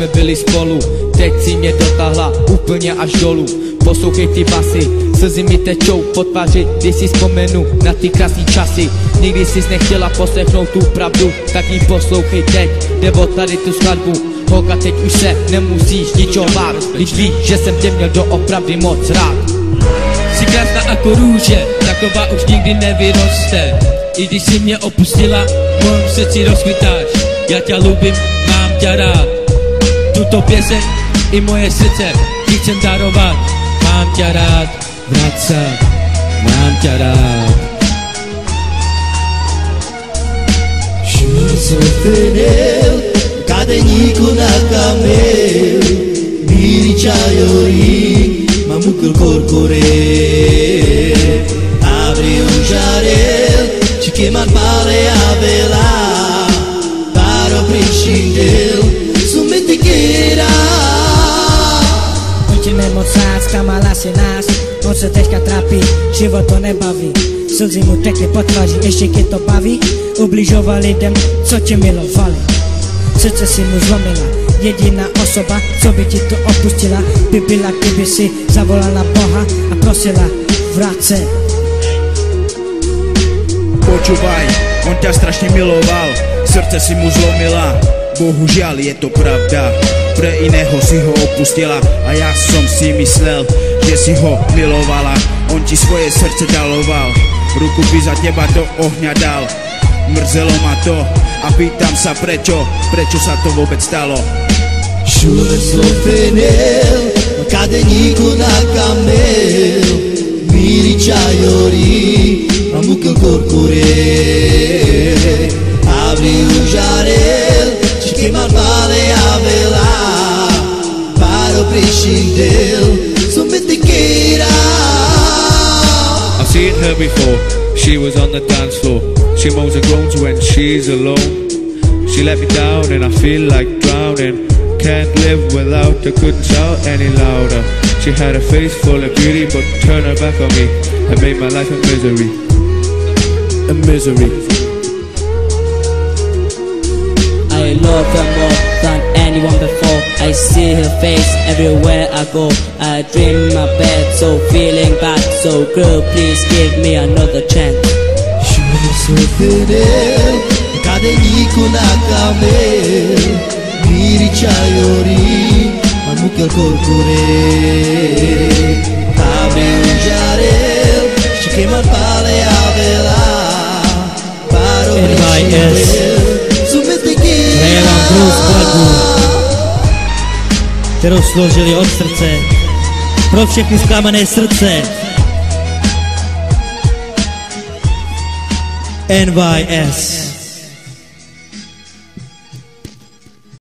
jsme byli spolu, teď si mě dotáhla úplně až dolů. Poslouchej ty basy, slzy mi tečou po tváři, když si vzpomenu na ty krásný časy. Nikdy jsi nechtěla poslechnout tu pravdu, tak ji poslouchej teď, nebo tady tu skladbu. Holka, teď už se nemusíš ničeho bát, když víš, že jsem tě měl doopravdy moc rád. Jsi krásná jako růže, taková už nikdy nevyroste. I když jsi mě opustila, v mém srdci rozkvitáš. Já tě lubím, mám tě rád. Tuto pěseň i moje srdce ti chcem darovat. Mám tě rád, vrať se, mám tě rád. Juro sou fedel, cadeníku na camel, miri chayori, mamukul corcore. Abre jarel, te queimar pale a vela, para o prishindel, sumete queira. Budeme moc rád, zklamala si nás, on se teďka trápí, život to nebaví. Slzy mu tekly po tváři, ještě tě to baví. Ubližoval lidem, co tě milovali. Srdce si mu zlomila, jediná osoba, co by ti to opustila, by byla, kdyby si zavolala Boha a prosila, vrať se. Počúvaj, on ťa strašne miloval, srdce si mu zlomila. Bohužiaľ je to pravda, pre iného si ho opustila. A ja som si myslel, že si ho milovala. On ti svoje srdce daroval, ruku by za teba do ohňa dal. Mrzelo ma to a pýtam sa prečo sa to vôbec stalo. Juro sou fedel, cadeníku na camel, miri chayori, mamukul corcore. Abre jarel, te queimar pale a vela, para o prishindel, sumete queira. I've seen her before, she was on the dance floor. She moans and groans when she's alone. She let me down and I feel like drowning. Can't live without her, couldn't shout any louder. She had a face full of beauty but turned her back on me and made my life a misery. A misery. I love her more than anyone before. I see her face everywhere I go. I dream in my bed, so feeling bad. So girl, please give me another chance. Juro sou fedel, cadeníku na camel, miri chayori, mamukul corcore. Abre jarel, te queimar pale a vela, para o prishindel, sumete queira. Já vám druhou skladbu, kterou složili od srdce, pro všechny zklamané srdce. NYS.